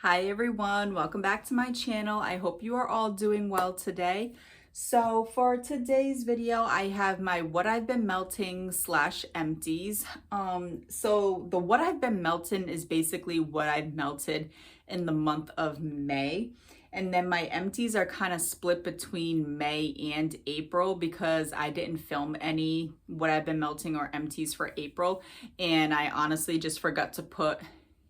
Hi everyone, welcome back to my channel. I hope you are all doing well today. So for today's video, I have my what I've been melting / empties. So the what I've been melting is basically what I've melted in the month of May. And then my empties are kind of split between May and April because I didn't film any what I've been melting or empties for April. And I honestly just forgot to put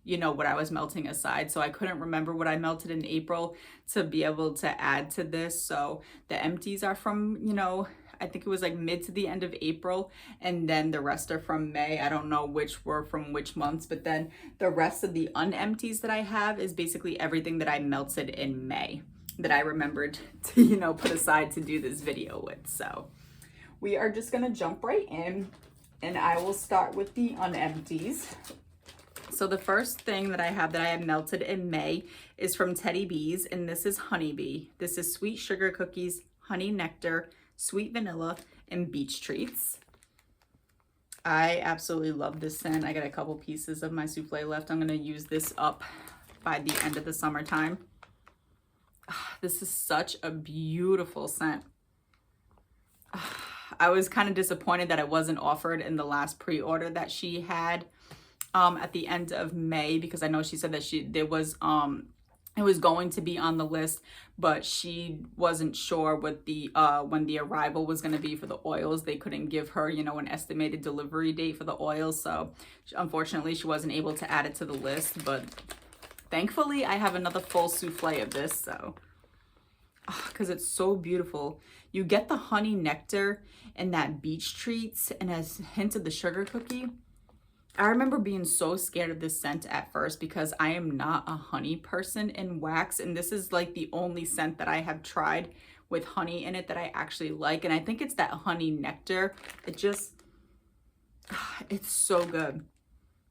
what I was melting aside. So I couldn't remember what I melted in April to be able to add to this. So the empties are from, I think it was like mid to the end of April. And then the rest are from May. I don't know which were from which months, but then the rest of the unempties that I have is basically everything that I melted in May that I remembered to, put aside to do this video with. So we are just gonna jump right in and I will start with the unempties. So the first thing that I have melted in May is from Teddy Bees, and this is Honeybee. This is sweet sugar cookies, honey nectar, sweet vanilla, and beach treats. I absolutely love this scent. I got a couple pieces of my souffle left. I'm going to use this up by the end of the summertime. This is such a beautiful scent. I was kind of disappointed that it wasn't offered in the last pre-order that she had at the end of May, because I know she said that it was going to be on the list, but she wasn't sure what the when the arrival was going to be for the oils. They couldn't give her, an estimated delivery date for the oils, so unfortunately she wasn't able to add it to the list. But thankfully I have another full souffle of this, so because it's so beautiful. You get the honey nectar and that beach treats and a hint of the sugar cookie. I remember being so scared of this scent at first because I am not a honey person in wax, and this is like the only scent that I have tried with honey in it that I actually like, and I think it's that honey nectar. It's so good.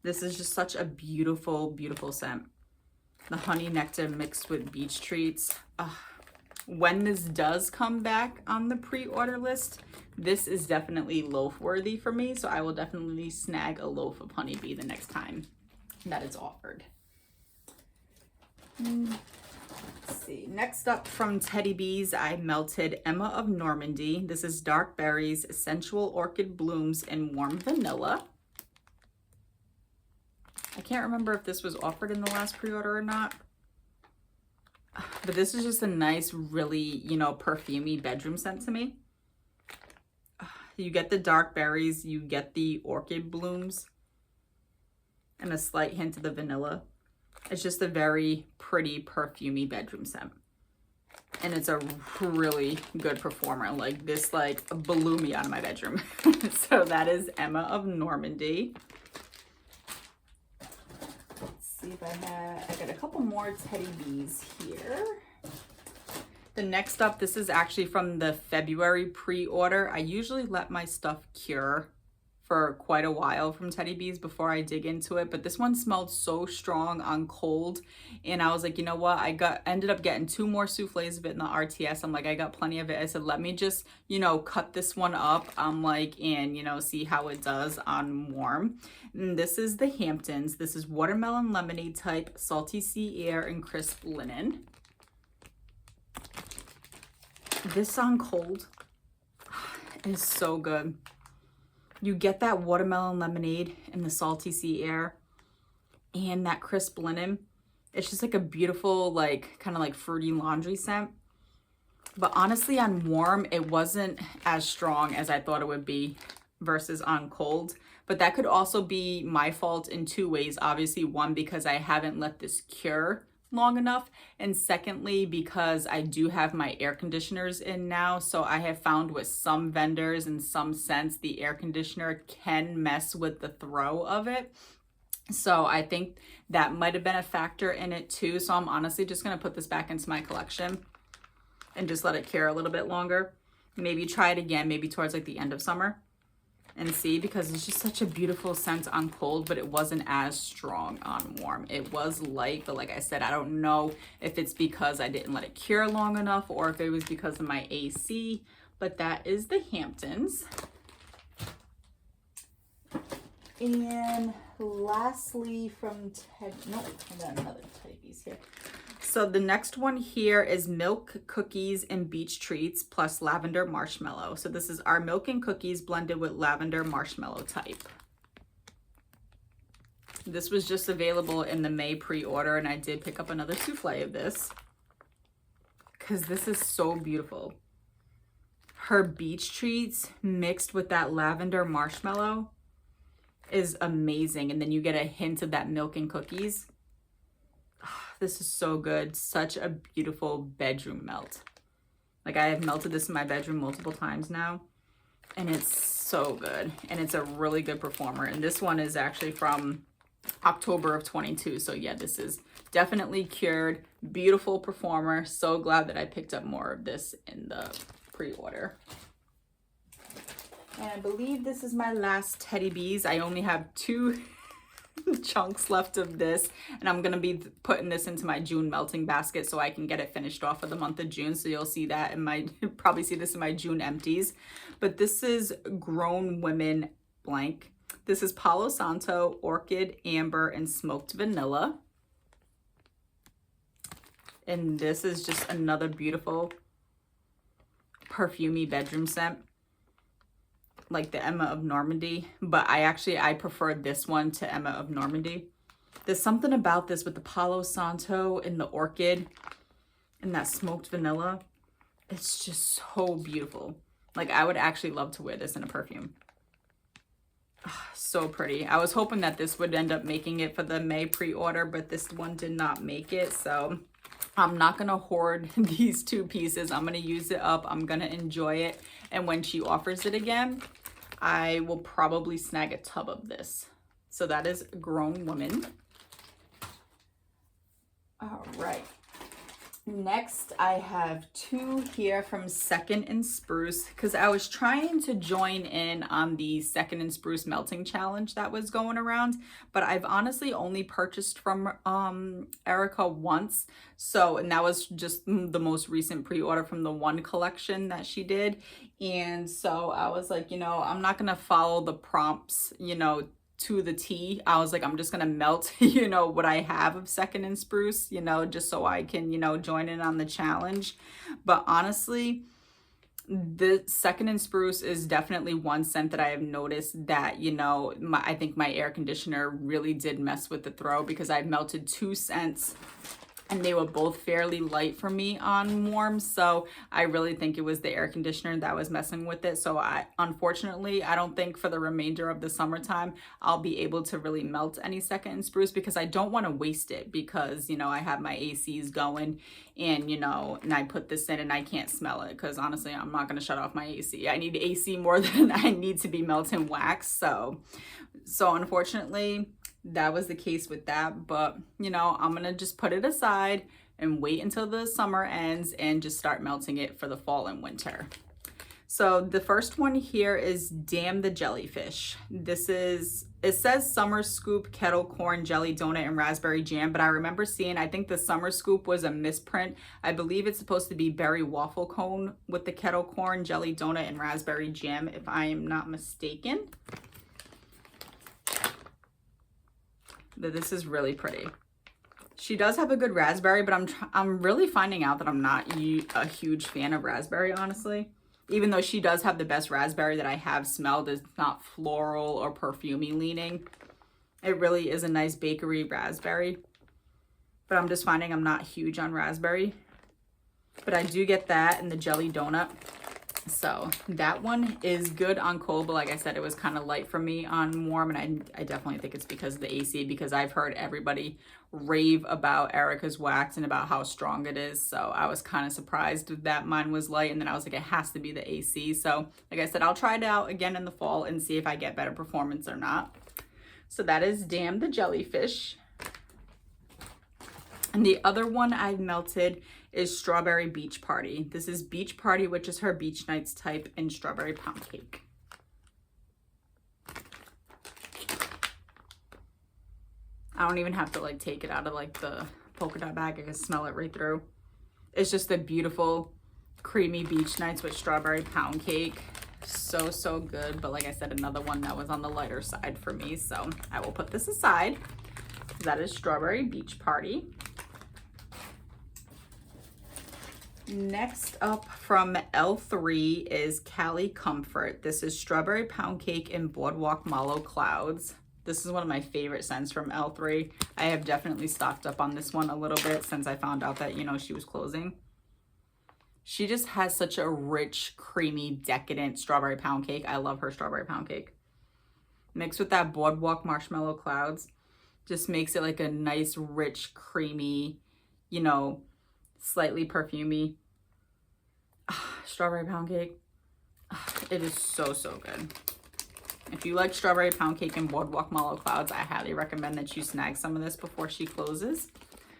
This is just such a beautiful, beautiful scent. The honey nectar mixed with beach treats. When this does come back on the pre-order list, this is definitely loaf worthy for me, so I will definitely snag a loaf of Honeybee the next time that it's offered. Let's see. Next up from Teddy Bees, I melted Emma of Normandy. This is dark berries, sensual orchid blooms, and warm vanilla. I can't remember if this was offered in the last pre-order or not, but this is just a nice, really, perfumey bedroom scent to me. You get the dark berries, you get the orchid blooms, and a slight hint of the vanilla. It's just a very pretty, perfumey bedroom scent. And it's a really good performer. Like, this, blew me out of my bedroom. So that is Emma of Normandy. Let's see if I got a couple more Teddy Bees here. The next up, this is actually from the February pre-order. I usually let my stuff cure for quite a while from Teddy Bees before I dig into it, but this one smelled so strong on cold, and I was like, you know what, ended up getting 2 more souffles of it in the RTS. I'm like, I got plenty of it. I said, let me just, cut this one up, and see how it does on warm. And this is the Hamptons. This is watermelon lemonade type, salty sea air, and crisp linen. This on cold is so good. You get that watermelon lemonade and the salty sea air and that crisp linen. It's just like a beautiful, kind of fruity laundry scent. But honestly, on warm, it wasn't as strong as I thought it would be versus on cold. But that could also be my fault in 2 ways. Obviously, one, because I haven't let this cure long enough, and secondly because I do have my air conditioners in now. So I have found with some vendors and some scents, the air conditioner can mess with the throw of it. So I think that might have been a factor in it too. So I'm honestly just going to put this back into my collection and just let it cure a little bit longer. Maybe try it again, maybe towards the end of summer, and see, because it's just such a beautiful scent on cold, but it wasn't as strong on warm. It was light, but like I said, I don't know if it's because I didn't let it cure long enough or if it was because of my AC, but that is the Hamptons. And lastly from I got another Teddy Bees here. So the next one here is milk cookies and beach treats plus lavender marshmallow. So this is our milk and cookies blended with lavender marshmallow type. This was just available in the May pre-order, and I did pick up another souffle of this because this is so beautiful. Her beach treats mixed with that lavender marshmallow is amazing. And then you get a hint of that milk and cookies. This is so good. Such a beautiful bedroom melt. Like, I have melted this in my bedroom multiple times now, and it's so good. And it's a really good performer. And this one is actually from October of 22. So yeah, this is definitely cured. Beautiful performer. So glad that I picked up more of this in the pre-order. And I believe this is my last Teddy Bees. I only have 2 chunks left of this, and I'm gonna be putting this into my June melting basket so I can get it finished off for the month of June. So you'll see that in my probably see this in my June empties. But this is Grown Women blank. This is Palo Santo, Orchid, Amber, and Smoked Vanilla. And this is just another beautiful perfumey bedroom scent, like the Emma of Normandy, but I preferred this one to Emma of Normandy. There's something about this with the Palo Santo and the Orchid and that Smoked Vanilla. It's just so beautiful. Like, I would actually love to wear this in a perfume. So pretty. I was hoping that this would end up making it for the May pre-order, but this one did not make it. So I'm not going to hoard these 2 pieces. I'm going to use it up. I'm going to enjoy it. And when she offers it again, I will probably snag a tub of this. So that is Grown Women. All right. Next, I have 2 here from Second and Spruce, because I was trying to join in on the Second and Spruce melting challenge that was going around, but I've honestly only purchased from Erica once. So, and that was just the most recent pre-order from the one collection that she did. And so I was like, you know, I'm not gonna follow the prompts, you know, to the T. I was like, I'm just gonna melt, you know, what I have of Second and Spruce, you know, just so I can, you know, join in on the challenge. But honestly, the Second and Spruce is definitely one scent that I have noticed that, you know, I think my air conditioner really did mess with the throw, because I've melted 2 scents and they were both fairly light for me on warm. So I really think it was the air conditioner that was messing with it. So unfortunately, I don't think for the remainder of the summertime, I'll be able to really melt any Second and Spruce, because I don't want to waste it, because, you know, I have my ACs going and, you know, and I put this in and I can't smell it, because honestly, I'm not going to shut off my AC. I need AC more than I need to be melting wax. So unfortunately, that was the case with that. But, you know, I'm gonna just put it aside and wait until the summer ends and just start melting it for the fall and winter. So the first one here is Damn the Jellyfish. It says Summer Scoop Kettle Corn Jelly Donut and Raspberry Jam, but I remember seeing, I think the Summer Scoop was a misprint. I believe it's supposed to be Berry Waffle Cone with the Kettle Corn Jelly Donut and Raspberry Jam, if I am not mistaken. But this is really pretty. She does have a good raspberry, but I'm really finding out that I'm not a huge fan of raspberry, honestly. Even though she does have the best raspberry that I have smelled, it's not floral or perfumey leaning. It really is a nice bakery raspberry. But I'm just finding I'm not huge on raspberry. But I do get that in the jelly donut. So that one is good on cold, but like I said, it was kind of light for me on warm, and I definitely think it's because of the AC, because I've heard everybody rave about Erica's wax and about how strong it is. So I was kind of surprised that mine was light, and then I was like, it has to be the AC. So like I said, I'll try it out again in the fall and see if I get better performance or not. So that is Damn the Jellyfish. And the other one I've melted is Strawberry Beach Party. This is Beach Party, which is her Beach Nights type, and Strawberry Pound Cake. I don't even have to like take it out of like the polka dot bag. I can smell it right through. It's just a beautiful creamy Beach Nights with Strawberry Pound Cake. So, so good. But like I said, another one that was on the lighter side for me. So I will put this aside. That is Strawberry Beach Party. Next up from L3 is Cali Comfort. This is Strawberry Pound Cake and Boardwalk Mallow Clouds. This is one of my favorite scents from L3. I have definitely stocked up on this one a little bit since I found out that, you know, she was closing. She just has such a rich, creamy, decadent strawberry pound cake. I love her strawberry pound cake. Mixed with that Boardwalk Marshmallow Clouds, just makes it like a nice, rich, creamy, you know, slightly perfumey strawberry pound cake. It is so, so good. If you like strawberry pound cake and Boardwalk Mallow Clouds, I highly recommend that you snag some of this before she closes.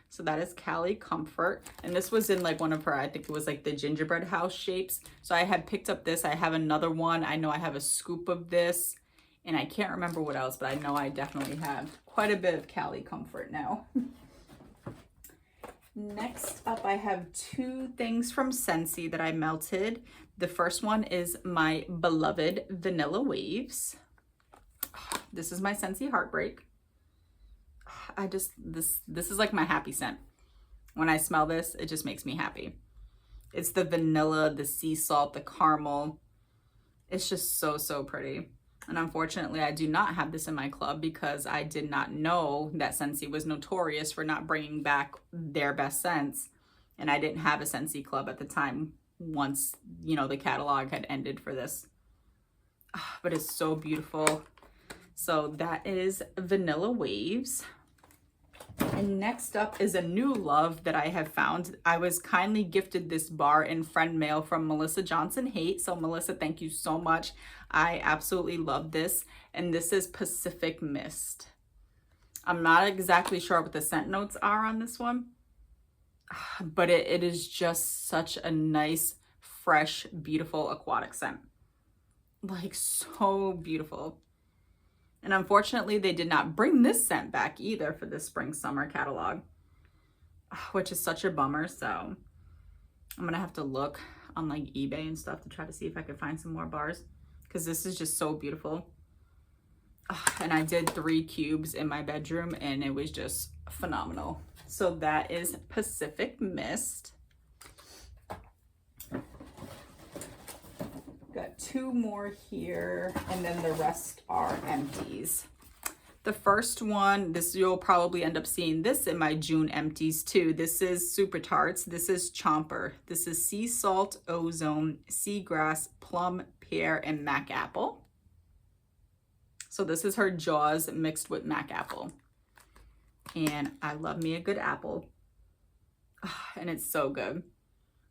So that is Cali Comfort. And this was in like one of her, I think it was like the gingerbread house shapes. So I had picked up this. I have another one. I know I have a scoop of this. And I can't remember what else, but I know I definitely have quite a bit of Cali Comfort now. Next up, I have two things from Scentsy that I melted. The first one is my beloved Vanilla Waves. This is my Scentsy Heartbreak. This is like my happy scent. When I smell this, it just makes me happy. It's the vanilla, the sea salt, the caramel. It's just so, so pretty. And unfortunately, I do not have this in my club because I did not know that Scentsy was notorious for not bringing back their best scents. And I didn't have a Scentsy club at the time once, you know, the catalog had ended for this. But it's so beautiful. So that is Vanilla Waves. And next up is a new love that I have found. I was kindly gifted this bar in friend mail from Melissa Johnson Haight. So Melissa, thank you so much. I absolutely love this. And this is Pacific Mist. I'm not exactly sure what the scent notes are on this one, but it is just such a nice, fresh, beautiful aquatic scent. Like so beautiful. And unfortunately, they did not bring this scent back either for the spring summer catalog, which is such a bummer. So I'm gonna have to look on like eBay and stuff to try to see if I can find some more bars, because this is just so beautiful. And I did 3 cubes in my bedroom and it was just phenomenal. So that is Pacific Mist. Got 2 more here, and then the rest are empties. The first one, this you'll probably end up seeing this in my June empties too. This is Super Tarts. This is Chomper. This is sea salt, ozone, seagrass, plum, pear, and mac apple. So this is her Jaws mixed with mac apple. And I love me a good apple. And it's so good.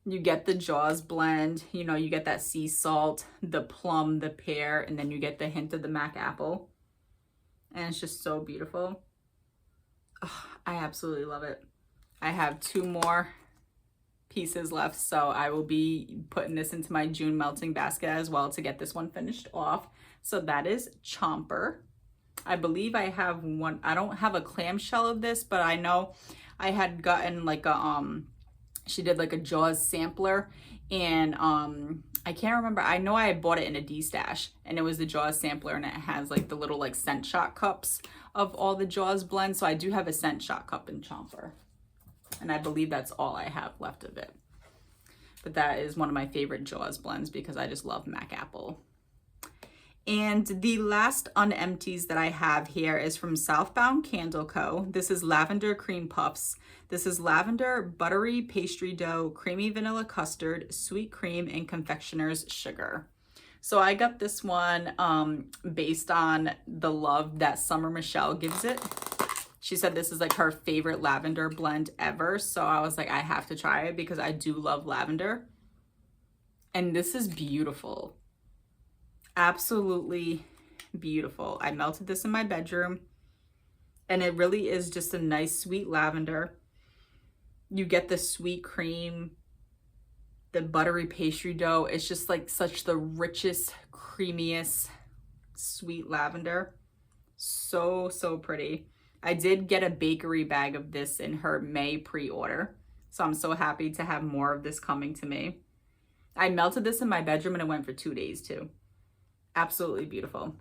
You get the Jaws blend, you know, you get that sea salt, the plum, the pear, and then you get the hint of the mac apple. And it's just so beautiful. I absolutely love it. I have 2 more pieces left, so I will be putting this into my June melting basket as well to get this one finished off. So that is Chomper. I believe I have one. I don't have a clamshell of this, but I know I had gotten like a she did like a Jaws sampler, and I can't remember. I know I had bought it in a D-stash, and it was the Jaws sampler, and it has like the little like scent shot cups of all the Jaws blends. So I do have a scent shot cup in Chomper, and I believe that's all I have left of it. But that is one of my favorite Jaws blends because I just love mac apple. And the last unempties that I have here is from Southbound Candle Co. This is Lavender Cream Puffs. This is lavender, buttery pastry dough, creamy vanilla custard, sweet cream, and confectioner's sugar. So I got this one based on the love that Summer Michelle gives it. She said this is like her favorite lavender blend ever. So I was like, I have to try it because I do love lavender. And this is beautiful. Absolutely beautiful. I melted this in my bedroom, and it really is just a nice sweet lavender. You get the sweet cream, the buttery pastry dough. It's just like such the richest, creamiest sweet lavender. So, so pretty. I did get a bakery bag of this in her May pre-order, so I'm so happy to have more of this coming to me. I melted this in my bedroom and it went for 2 days too. Absolutely beautiful.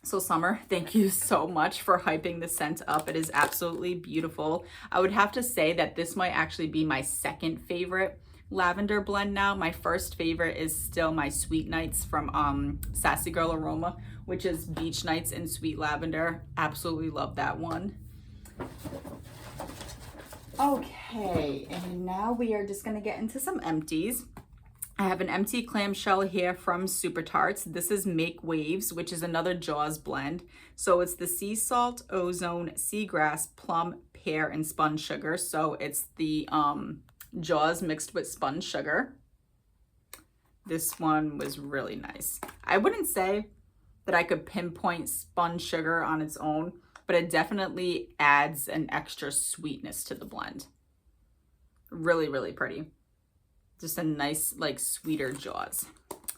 So Summer, thank you so much for hyping the scent up. It is absolutely beautiful. I would have to say that this might actually be my second favorite lavender blend now. My first favorite is still my Sweet Nights from Sassy Girl Aroma, which is Beach Nights and Sweet Lavender. Absolutely love that one. Okay, and now we are just gonna get into some empties. I have an empty clamshell here from Super Tarts. This is Make Waves, which is another Jaws blend. So it's the sea salt, ozone, seagrass, plum, pear, and spun sugar. So it's the Jaws mixed with spun sugar. This one was really nice. I wouldn't say that I could pinpoint spun sugar on its own, but it definitely adds an extra sweetness to the blend. Really, really pretty. Just a nice, like, sweeter Jaws.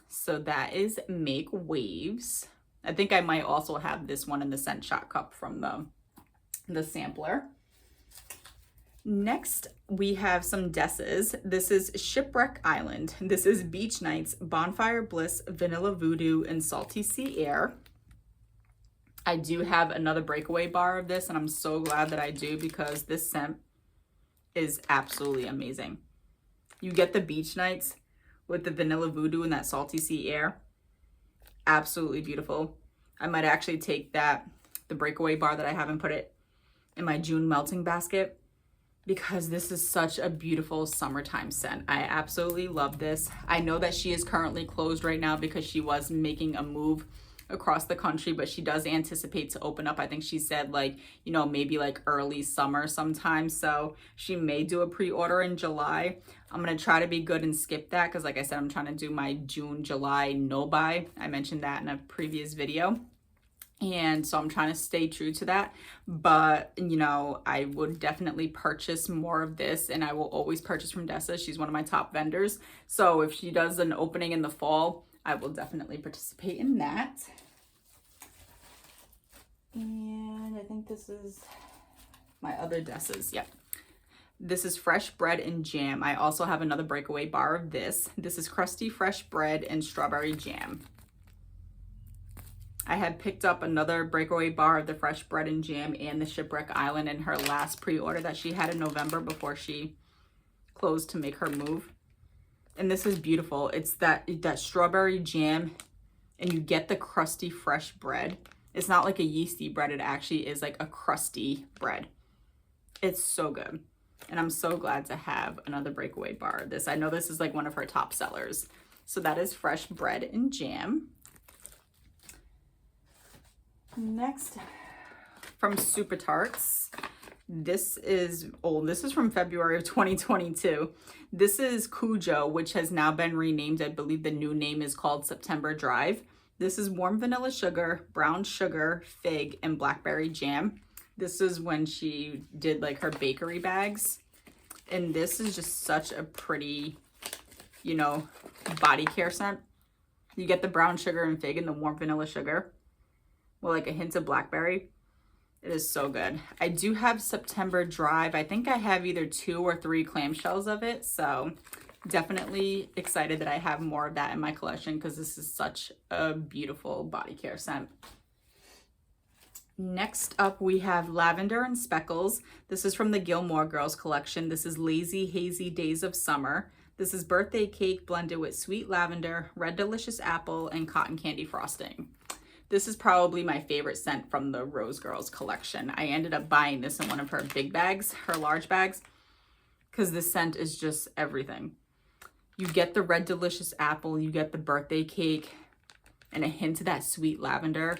So that is Make Waves. I think I might also have this one in the Scent Shot cup from the sampler. Next, we have some Desses. This is Shipwreck Island. This is Beach Nights, Bonfire Bliss, Vanilla Voodoo, and Salty Sea Air. I do have another breakaway bar of this, and I'm so glad that I do because this scent is absolutely amazing. You get the Beach Nights with the Vanilla Voodoo and that Salty Sea Air. Absolutely beautiful. I might actually take the breakaway bar that I haven't put it in my June melting basket because this is such a beautiful summertime scent. I absolutely love this. I know that she is currently closed right now because she was making a move across the country, but she does anticipate to open up. I think she said, like, you know, maybe like early summer sometime. So she may do a pre-order in July. I'm gonna try to be good and skip that because, like I said, I'm trying to do my June, July no buy. I mentioned that in a previous video. And so I'm trying to stay true to that. But, you know, I would definitely purchase more of this, and I will always purchase from Dessa. She's one of my top vendors. So if she does an opening in the fall, I will definitely participate in that. And I think this is my other Dessas. Yep. This is Fresh Bread and Jam. I also have another breakaway bar of this. This is Crusty Fresh Bread and Strawberry Jam. I had picked up another breakaway bar of the Fresh Bread and Jam and the Shipwreck Island in her last pre-order that she had in November before she closed to make her move. And this is beautiful. It's that strawberry jam, and you get the crusty fresh bread. It's not like a yeasty bread. It actually is like a crusty bread. It's so good. And I'm so glad to have another breakaway bar of this. I know this is like one of her top sellers. So that is Fresh Bread and Jam. Next, from Super Tarts. This is old. This is from February of 2022. This is Cujo, which has now been renamed. I believe the new name is called September Drive. This is warm vanilla sugar, brown sugar, fig, and blackberry jam. This is when she did like her bakery bags. And this is just such a pretty, you know, body care scent. You get the brown sugar and fig and the warm vanilla sugar with like a hint of blackberry. It is so good. I do have September Drive. I think I have either 2 or 3 clamshells of it. So definitely excited that I have more of that in my collection because this is such a beautiful body care scent. Next up, we have Lavender and Speckles. This is from the Gilmore Girls collection. This is Lazy Hazy Days of Summer. This is birthday cake blended with sweet lavender, red delicious apple, and cotton candy frosting. This is probably my favorite scent from the Rose Girls collection. I ended up buying this in one of her big bags, her large bags, because this scent is just everything. You get the red delicious apple, you get the birthday cake, and a hint of that sweet lavender.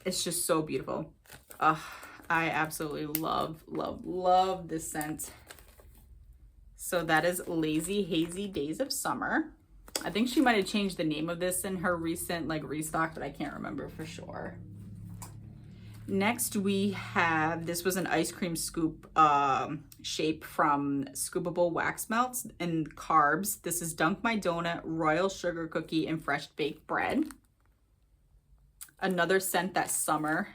It's just so beautiful. I absolutely love, love, love this scent. So that is Lazy Hazy Days of Summer. I think she might have changed the name of this in her recent like restock, but I can't remember for sure. Next we have, this was an ice cream scoop shape from Scoopable Wax Melts and Carbs. This is Dunk My Donut, Royal Sugar Cookie, and Fresh Baked Bread. Another scent that Summer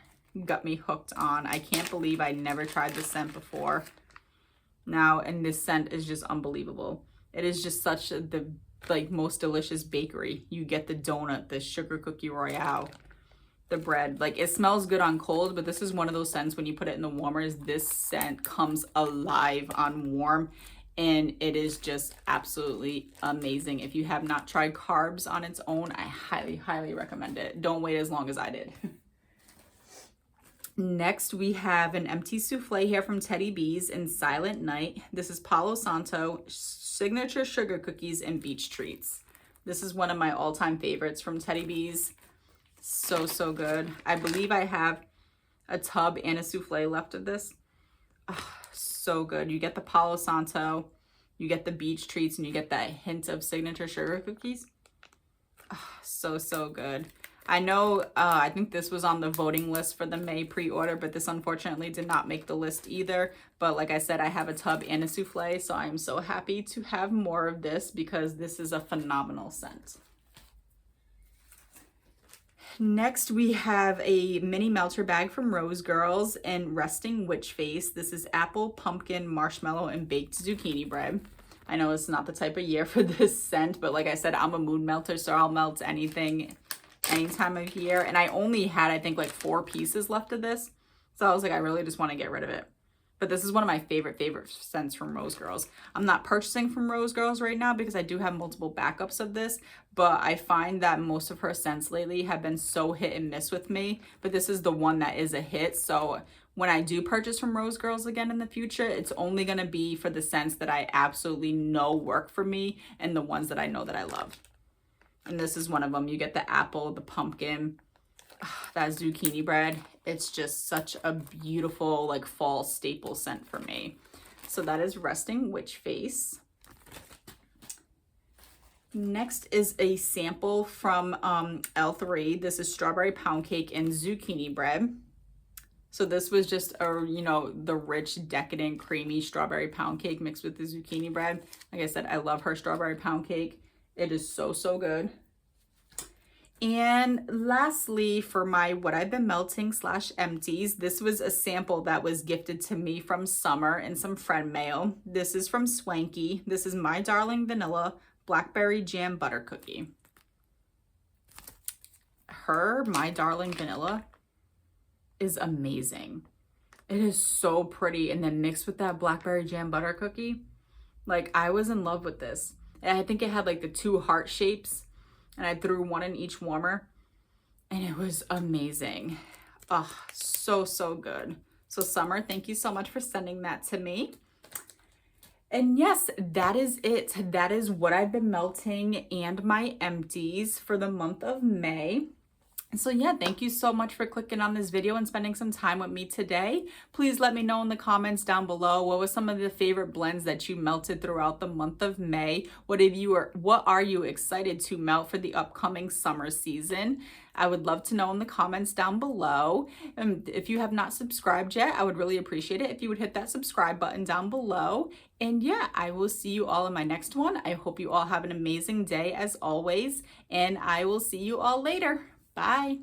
got me hooked on. I can't believe I never tried this scent before. Now, and this scent is just unbelievable. It is just such the like most delicious bakery. You get the donut, the sugar cookie royale, the bread. Like, it smells good on cold, but this is one of those scents when you put it in the warmers, this scent comes alive on warm, and it is just absolutely amazing. If you have not tried carbs on its own, I highly, highly recommend it. Don't wait as long as I did. Next, we have an empty souffle here from Teddy B's in Silent Night. This is Palo Santo, signature sugar cookies, and beach treats. This is one of my all-time favorites from Teddy B's. So, so good. I believe I have a tub and a souffle left of this. Oh, so good. You get the Palo Santo, you get the beach treats, and you get that hint of signature sugar cookies. Oh, so, so good. I know, I think this was on the voting list for the May pre-order, but this unfortunately did not make the list either. But like I said, I have a tub and a souffle, so I'm so happy to have more of this because this is a phenomenal scent. Next, we have a mini melter bag from Rose Girls in Resting Witch Face. This is apple, pumpkin, marshmallow, and baked zucchini bread. I know it's not the type of year for this scent, but like I said, I'm a mood melter, so I'll melt anything any time of year. And I only had, I think, like 4 pieces left of this. So I was like, I really just want to get rid of it. But this is one of my favorite scents from Rose Girls. I'm not purchasing from Rose Girls right now because I do have multiple backups of this. But I find that most of her scents lately have been so hit and miss with me. But this is the one that is a hit. So when I do purchase from Rose Girls again in the future, it's only going to be for the scents that I absolutely know work for me and the ones that I know that I love. And this is one of them. You get the apple, the pumpkin, that zucchini bread. It's just such a beautiful, like, fall staple scent for me. So that is Resting Witch Face. Next is a sample from L3. This is strawberry pound cake and zucchini bread. So this was just a, you know, the rich, decadent, creamy strawberry pound cake mixed with the zucchini bread. Like I said, I love her strawberry pound cake. It is so, so good. And lastly, for my What I've Been Melting / empties, this was a sample that was gifted to me from Summer in some friend mail. This is from Swanky. This is My Darling Vanilla Blackberry Jam Butter Cookie. Her My Darling Vanilla is amazing. It is so pretty, and then mixed with that blackberry jam butter cookie, like, I was in love with this. And I think it had like the 2 heart shapes, and I threw 1 in each warmer, and it was amazing. Oh, so, so good. So Summer, thank you so much for sending that to me. And yes, that is it. That is what I've been melting and my empties for the month of May. So yeah, thank you so much for clicking on this video and spending some time with me today. Please let me know in the comments down below, what was some of the favorite blends that you melted throughout the month of May? What are you excited to melt for the upcoming summer season? I would love to know in the comments down below. And if you have not subscribed yet, I would really appreciate it if you would hit that subscribe button down below. And yeah, I will see you all in my next one. I hope you all have an amazing day as always, and I will see you all later. Bye.